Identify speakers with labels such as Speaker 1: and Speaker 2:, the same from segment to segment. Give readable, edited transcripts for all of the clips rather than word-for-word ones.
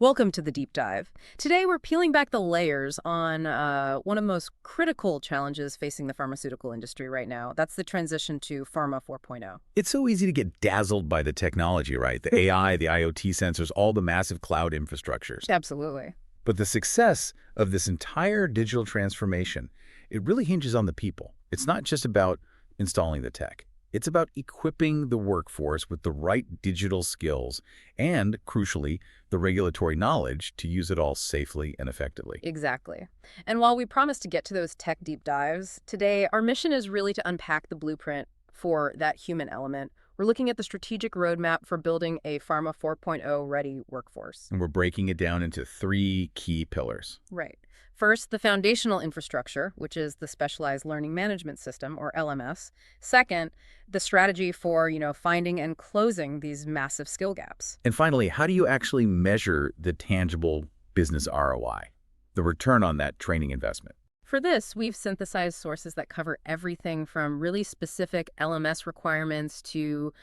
Speaker 1: Welcome to the deep dive. Today we're peeling back the layers on one of the most critical challenges facing the pharmaceutical industry right now. That's the transition to Pharma 4.0.
Speaker 2: It's so easy to get dazzled by the technology, right? The AI, the IoT sensors, all the massive cloud infrastructures.
Speaker 1: Absolutely.
Speaker 2: But the success of this entire digital transformation, it really hinges on the people. It's not just about installing the tech. It's about equipping the workforce with the right digital skills and, crucially, the regulatory knowledge to use it all safely and effectively.
Speaker 1: Exactly. And while we promise to get to those tech deep dives, today our mission is really to unpack the blueprint for that human element. We're looking at the strategic roadmap for building a Pharma 4.0 ready workforce.
Speaker 2: And we're breaking it down into three key pillars.
Speaker 1: Right. First, the foundational infrastructure, which is the Specialized Learning Management System, or LMS. Second, the strategy for, finding and closing these massive skill gaps.
Speaker 2: And finally, how do you actually measure the tangible business ROI, the return on that training investment?
Speaker 1: For this, we've synthesized sources that cover everything from really specific LMS requirements to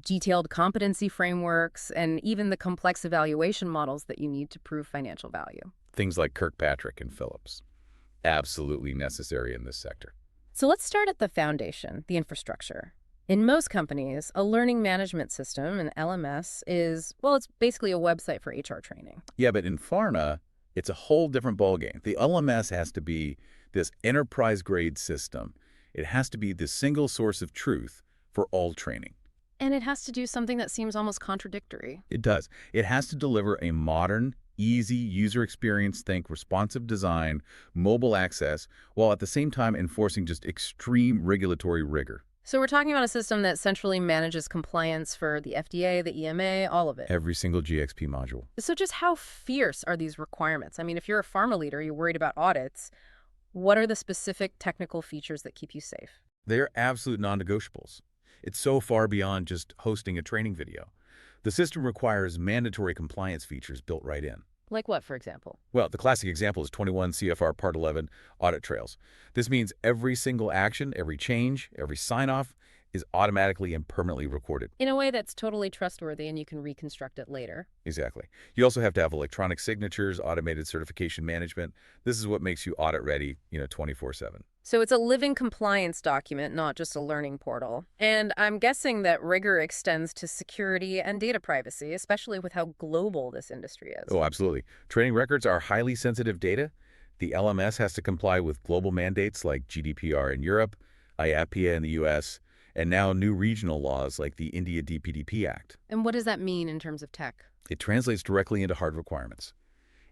Speaker 1: detailed competency frameworks and even the complex evaluation models that you need to prove financial value.
Speaker 2: Things like Kirkpatrick and Phillips. Absolutely necessary in this sector.
Speaker 1: So let's start at the foundation, the infrastructure. In most companies, a learning management system, an LMS, it's basically a website for HR training.
Speaker 2: Yeah, but in pharma, it's a whole different ballgame. The LMS has to be this enterprise-grade system. It has to be the single source of truth for all training.
Speaker 1: And it has to do something that seems almost contradictory.
Speaker 2: It does. It has to deliver a modern, easy user experience, think responsive design, mobile access, while at the same time enforcing just extreme regulatory rigor.
Speaker 1: So we're talking about a system that centrally manages compliance for the FDA, the EMA, all of it.
Speaker 2: Every single GXP module.
Speaker 1: So just how fierce are these requirements? I mean, if you're a pharma leader, you're worried about audits, what are the specific technical features that keep you safe?
Speaker 2: They're absolute non-negotiables. It's so far beyond just hosting a training video. The system requires mandatory compliance features built right in.
Speaker 1: Like what, for example?
Speaker 2: Well, the classic example is 21 CFR Part 11 audit trails. This means every single action, every change, every sign-off is automatically and permanently recorded.
Speaker 1: In a way that's totally trustworthy and you can reconstruct it later.
Speaker 2: Exactly. You also have to have electronic signatures, automated certification management. This is what makes you audit ready, 24/7.
Speaker 1: So it's a living compliance document, not just a learning portal. And I'm guessing that rigor extends to security and data privacy, especially with how global this industry is.
Speaker 2: Oh, absolutely. Training records are highly sensitive data. The LMS has to comply with global mandates like GDPR in Europe, IAPA in the US, and now new regional laws like the India DPDP Act.
Speaker 1: And what does that mean in terms of tech?
Speaker 2: It translates directly into hard requirements.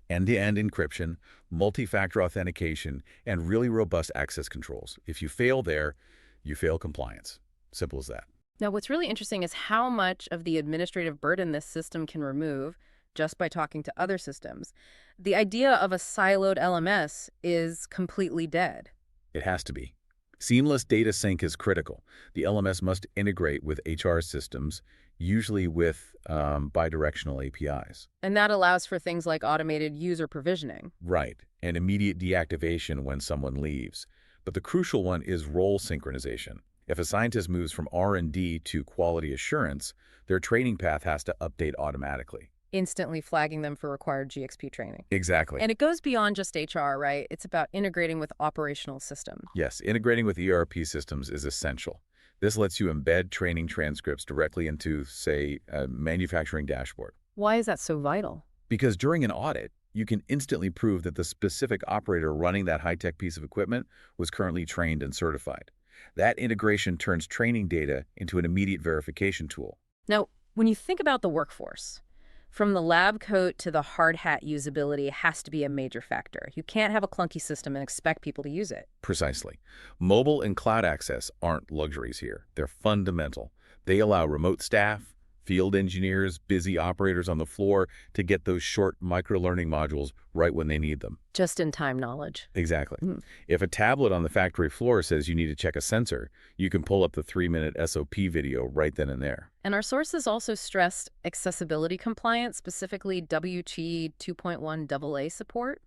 Speaker 2: End-to-end encryption, multi-factor authentication, and really robust access controls. If you fail there, you fail compliance. Simple as that.
Speaker 1: Now, what's really interesting is how much of the administrative burden this system can remove just by talking to other systems. The idea of a siloed LMS is completely dead.
Speaker 2: It has to be. Seamless data sync is critical. The LMS must integrate with HR systems, usually with bidirectional APIs.
Speaker 1: And that allows for things like automated user provisioning.
Speaker 2: Right, and immediate deactivation when someone leaves. But the crucial one is role synchronization. If a scientist moves from R&D to quality assurance, their training path has to update automatically.
Speaker 1: Instantly flagging them for required GXP training.
Speaker 2: Exactly.
Speaker 1: And it goes beyond just HR, right? It's about integrating with operational systems.
Speaker 2: Yes, integrating with ERP systems is essential. This lets you embed training transcripts directly into, say, a manufacturing dashboard.
Speaker 1: Why is that so vital?
Speaker 2: Because during an audit, you can instantly prove that the specific operator running that high-tech piece of equipment was currently trained and certified. That integration turns training data into an immediate verification tool.
Speaker 1: Now, when you think about the workforce, from the lab coat to the hard hat usability has to be a major factor. You can't have a clunky system and expect people to use it.
Speaker 2: Precisely. Mobile and cloud access aren't luxuries here. They're fundamental. They allow remote staff, field engineers, busy operators on the floor to get those short micro-learning modules right when they need them.
Speaker 1: Just-in-time knowledge.
Speaker 2: Exactly. If a tablet on the factory floor says you need to check a sensor, you can pull up the 3-minute SOP video right then and there.
Speaker 1: And our sources also stressed accessibility compliance, specifically WT 2.1 AA support,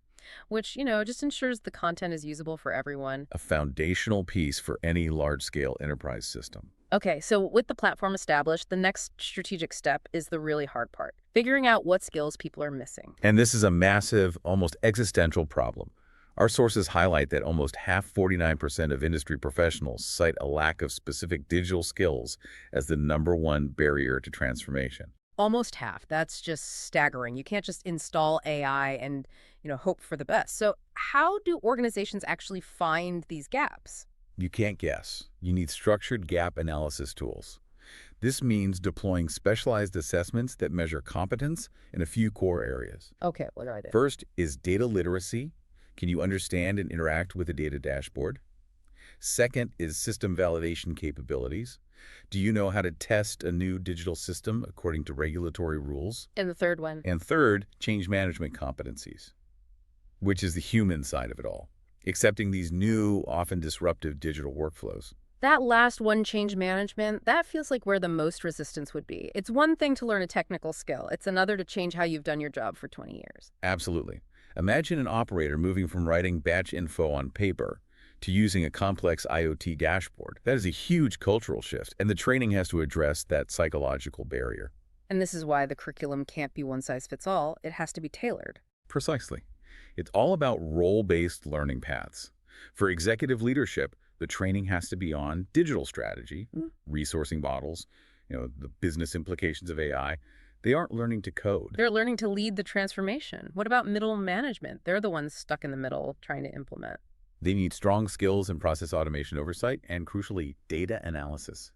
Speaker 1: which, just ensures the content is usable for everyone.
Speaker 2: A foundational piece for any large-scale enterprise system.
Speaker 1: Okay, so with the platform established, the next strategic step is the really hard part, figuring out what skills people are missing.
Speaker 2: And this is a massive, almost existential problem. Our sources highlight that almost half 49% of industry professionals cite a lack of specific digital skills as the #1 barrier to transformation.
Speaker 1: Almost half. That's just staggering. You can't just install AI and, hope for the best. So how do organizations actually find these gaps?
Speaker 2: You can't guess. You need structured gap analysis tools. This means deploying specialized assessments that measure competence in a few core areas.
Speaker 1: Okay, what do I do?
Speaker 2: First is data literacy. Can you understand and interact with a data dashboard? Second is system validation capabilities. Do you know how to test a new digital system according to regulatory rules?
Speaker 1: And the third one?
Speaker 2: And third, change management competencies, which is the human side of it all, accepting these new, often disruptive digital workflows.
Speaker 1: That last one, change management, that feels like where the most resistance would be. It's one thing to learn a technical skill. It's another to change how you've done your job for 20 years.
Speaker 2: Absolutely. Imagine an operator moving from writing batch info on paper to using a complex IoT dashboard. That is a huge cultural shift, and the training has to address that psychological barrier.
Speaker 1: And this is why the curriculum can't be one size fits all. It has to be tailored.
Speaker 2: Precisely. It's all about role-based learning paths. For executive leadership, the training has to be on digital strategy, resourcing models, the business implications of AI. They aren't learning to code.
Speaker 1: They're learning to lead the transformation. What about middle management? They're the ones stuck in the middle trying to implement.
Speaker 2: They need strong skills in process automation oversight and, crucially, data analysis.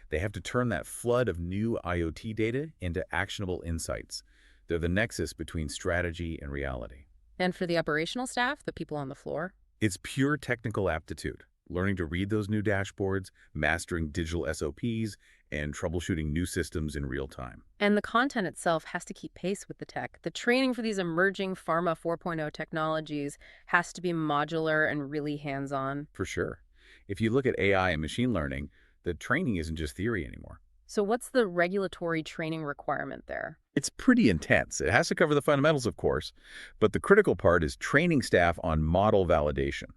Speaker 2: They have to turn that flood of new IoT data into actionable insights. They're the nexus between strategy and reality.
Speaker 1: And for the operational staff, the people on the floor?
Speaker 2: It's pure technical aptitude, learning to read those new dashboards, mastering digital SOPs, and troubleshooting new systems in real time.
Speaker 1: And the content itself has to keep pace with the tech. The training for these emerging Pharma 4.0 technologies has to be modular and really hands-on.
Speaker 2: For sure. If you look at AI and machine learning, the training isn't just theory anymore.
Speaker 1: So what's the regulatory training requirement there?
Speaker 2: It's pretty intense. It has to cover the fundamentals, of course, but the critical part is training staff on model validation,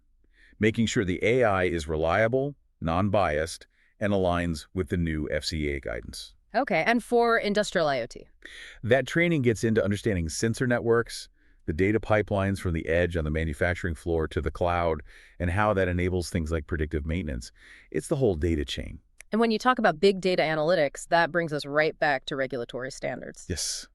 Speaker 2: making sure the AI is reliable, non-biased, and aligns with the new FCA guidance.
Speaker 1: Okay, and for industrial IoT?
Speaker 2: That training gets into understanding sensor networks, the data pipelines from the edge on the manufacturing floor to the cloud, and how that enables things like predictive maintenance. It's the whole data chain.
Speaker 1: And when you talk about big data analytics, that brings us right back to regulatory standards.
Speaker 2: Yes.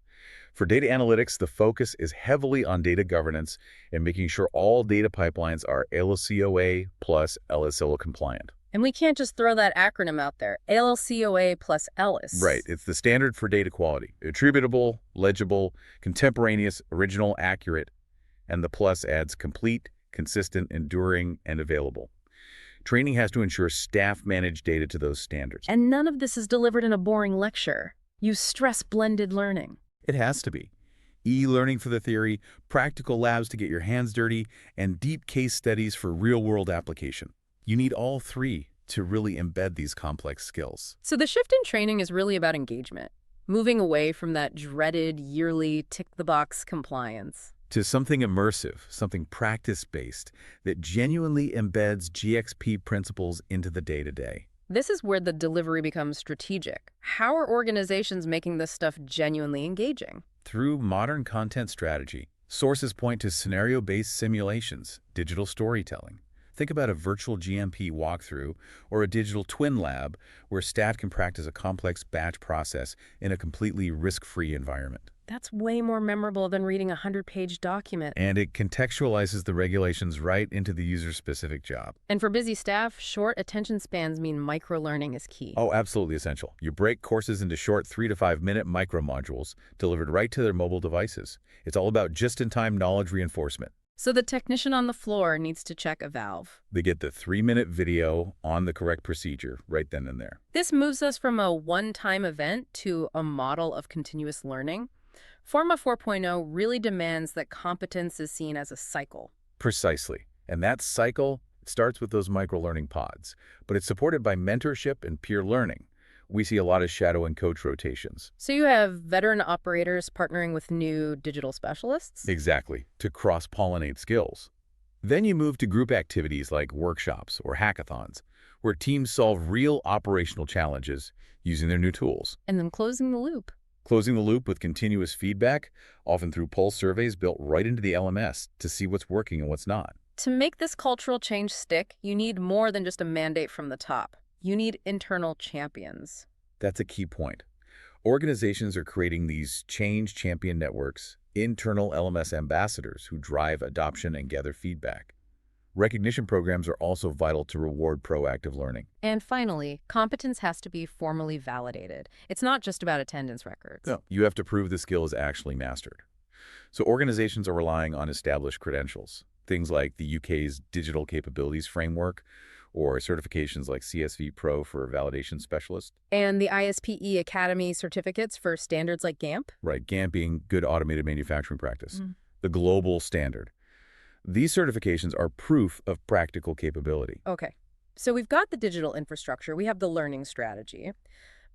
Speaker 2: For data analytics, the focus is heavily on data governance and making sure all data pipelines are ALCOA plus LSL compliant.
Speaker 1: And we can't just throw that acronym out there, ALCOA plus ELIS.
Speaker 2: Right. It's the standard for data quality. Attributable, legible, contemporaneous, original, accurate, and the plus adds complete, consistent, enduring, and available. Training has to ensure staff manage data to those standards.
Speaker 1: And none of this is delivered in a boring lecture. You stress blended learning.
Speaker 2: It has to be. E-learning for the theory, practical labs to get your hands dirty, and deep case studies for real-world application. You need all three to really embed these complex skills.
Speaker 1: So the shift in training is really about engagement, moving away from that dreaded yearly tick-the-box compliance.
Speaker 2: To something immersive, something practice-based that genuinely embeds GXP principles into the day-to-day.
Speaker 1: This is where the delivery becomes strategic. How are organizations making this stuff genuinely engaging?
Speaker 2: Through modern content strategy, sources point to scenario-based simulations, digital storytelling. Think about a virtual GMP walkthrough or a digital twin lab where staff can practice a complex batch process in a completely risk-free environment.
Speaker 1: That's way more memorable than reading a 100-page document.
Speaker 2: And it contextualizes the regulations right into the user-specific job.
Speaker 1: And for busy staff, short attention spans mean micro-learning is key.
Speaker 2: Oh, absolutely essential. You break courses into short 3 to 5 minute micro-modules delivered right to their mobile devices. It's all about just-in-time knowledge reinforcement.
Speaker 1: So the technician on the floor needs to check a valve.
Speaker 2: They get the 3-minute video on the correct procedure right then and there.
Speaker 1: This moves us from a one-time event to a model of continuous learning. Pharma 4.0 really demands that competence is seen as a cycle.
Speaker 2: Precisely. And that cycle starts with those micro-learning pods, but it's supported by mentorship and peer learning. We see a lot of shadow and coach rotations.
Speaker 1: So you have veteran operators partnering with new digital specialists?
Speaker 2: Exactly, to cross-pollinate skills. Then you move to group activities like workshops or hackathons, where teams solve real operational challenges using their new tools.
Speaker 1: And then closing the loop.
Speaker 2: Closing the loop with continuous feedback, often through pulse surveys built right into the LMS to see what's working and what's not.
Speaker 1: To make this cultural change stick, you need more than just a mandate from the top. You need internal champions.
Speaker 2: That's a key point. Organizations are creating these change champion networks, internal LMS ambassadors who drive adoption and gather feedback. Recognition programs are also vital to reward proactive learning.
Speaker 1: And finally, competence has to be formally validated. It's not just about attendance records.
Speaker 2: No, you have to prove the skill is actually mastered. So organizations are relying on established credentials, things like the UK's Digital Capabilities Framework, or certifications like CSV Pro for validation specialists.
Speaker 1: And the ISPE Academy certificates for standards like GAMP?
Speaker 2: Right, GAMP being Good Automated Manufacturing Practice, the global standard. These certifications are proof of practical capability.
Speaker 1: Okay. So we've got the digital infrastructure, we have the learning strategy.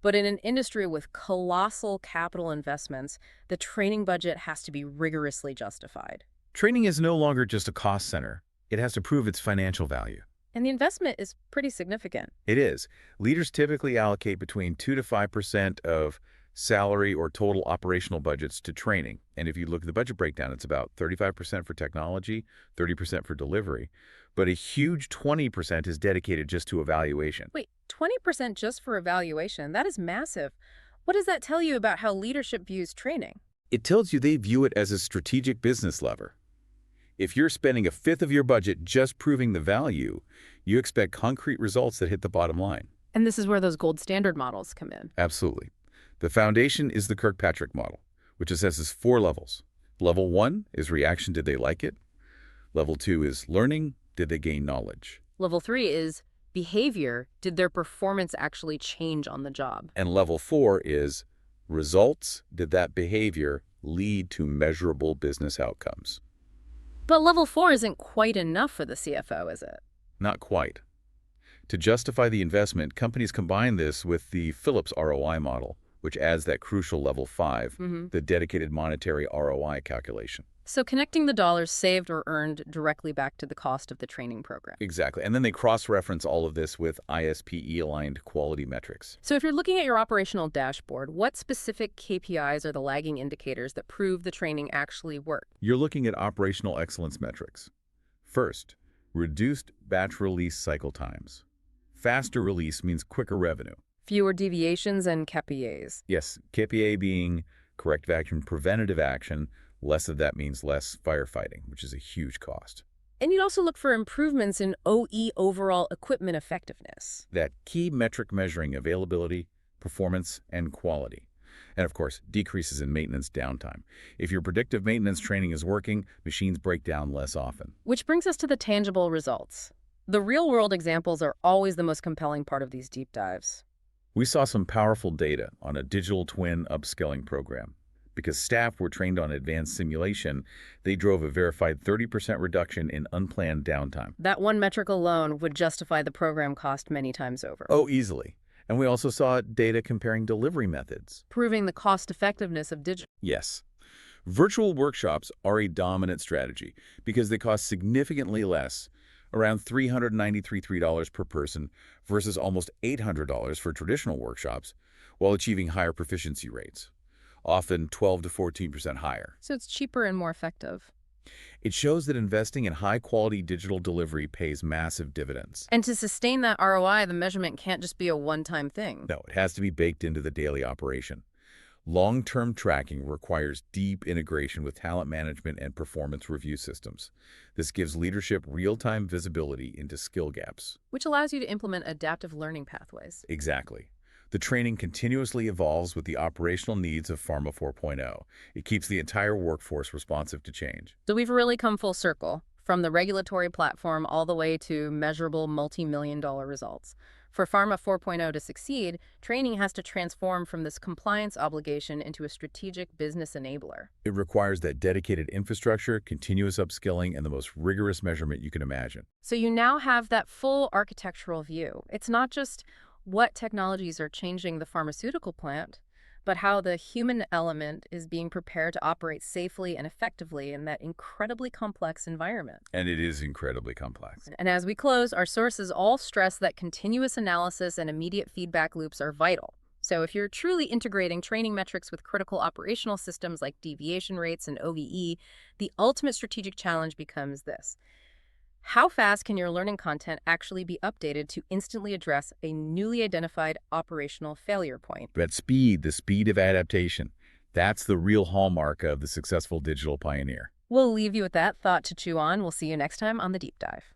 Speaker 1: But in an industry with colossal capital investments, the training budget has to be rigorously justified.
Speaker 2: Training is no longer just a cost center. It has to prove its financial value.
Speaker 1: And the investment is pretty significant.
Speaker 2: It is. Leaders typically allocate between 2 to 5% of salary or total operational budgets to training. And if you look at the budget breakdown, it's about 35% for technology, 30% for delivery. But a huge 20% is dedicated just to evaluation.
Speaker 1: Wait, 20% just for evaluation? That is massive. What does that tell you about how leadership views training?
Speaker 2: It tells you they view it as a strategic business lever. If you're spending a fifth of your budget just proving the value, you expect concrete results that hit the bottom line.
Speaker 1: And this is where those gold standard models come in.
Speaker 2: Absolutely. The foundation is the Kirkpatrick model, which assesses 4 levels. Level 1 is reaction, did they like it? Level 2 is learning, did they gain knowledge?
Speaker 1: Level 3 is behavior, did their performance actually change on the job?
Speaker 2: And level 4 is results, did that behavior lead to measurable business outcomes?
Speaker 1: But level 4 isn't quite enough for the CFO, is it?
Speaker 2: Not quite. To justify the investment, companies combine this with the Phillips ROI model, which adds that crucial level 5, the dedicated monetary ROI calculation.
Speaker 1: So connecting the dollars saved or earned directly back to the cost of the training program.
Speaker 2: Exactly. And then they cross-reference all of this with ISPE-aligned quality metrics.
Speaker 1: So if you're looking at your operational dashboard, what specific KPIs are the lagging indicators that prove the training actually worked?
Speaker 2: You're looking at operational excellence metrics. First, reduced batch release cycle times. Faster release means quicker revenue.
Speaker 1: Fewer deviations and KPIs.
Speaker 2: Yes, KPA being corrective action, preventative action. Less of that means less firefighting, which is a huge cost.
Speaker 1: And you'd also look for improvements in OE overall equipment effectiveness.
Speaker 2: That key metric measuring availability, performance, and quality. And of course, decreases in maintenance downtime. If your predictive maintenance training is working, machines break down less often.
Speaker 1: Which brings us to the tangible results. The real-world examples are always the most compelling part of these deep dives.
Speaker 2: We saw some powerful data on a digital twin upskilling program. Because staff were trained on advanced simulation, they drove a verified 30% reduction in unplanned downtime.
Speaker 1: That one metric alone would justify the program cost many times over.
Speaker 2: Oh, easily. And we also saw data comparing delivery methods.
Speaker 1: Proving the cost-effectiveness of digital.
Speaker 2: Yes. Virtual workshops are a dominant strategy because they cost significantly less, around $393 per person versus almost $800 for traditional workshops, while achieving higher proficiency rates. Often 12 to 14% higher.
Speaker 1: So it's cheaper and more effective.
Speaker 2: It shows that investing in high-quality digital delivery pays massive dividends.
Speaker 1: And to sustain that ROI, the measurement can't just be a one-time thing.
Speaker 2: No, it has to be baked into the daily operation. Long-term tracking requires deep integration with talent management and performance review systems. This gives leadership real-time visibility into skill gaps.
Speaker 1: Which allows you to implement adaptive learning pathways.
Speaker 2: Exactly. The training continuously evolves with the operational needs of Pharma 4.0. It keeps the entire workforce responsive to change.
Speaker 1: So we've really come full circle, from the regulatory platform all the way to measurable multi-million-dollar results. For Pharma 4.0 to succeed, training has to transform from this compliance obligation into a strategic business enabler.
Speaker 2: It requires that dedicated infrastructure, continuous upskilling, and the most rigorous measurement you can imagine.
Speaker 1: So you now have that full architectural view. It's not just what technologies are changing the pharmaceutical plant, but how the human element is being prepared to operate safely and effectively in that incredibly complex environment.
Speaker 2: And it is incredibly complex.
Speaker 1: And as we close, our sources all stress that continuous analysis and immediate feedback loops are vital. So if you're truly integrating training metrics with critical operational systems like deviation rates and OVE, the ultimate strategic challenge becomes this. How fast can your learning content actually be updated to instantly address a newly identified operational failure point?
Speaker 2: But speed, the speed of adaptation, that's the real hallmark of the successful digital pioneer.
Speaker 1: We'll leave you with that thought to chew on. We'll see you next time on The Deep Dive.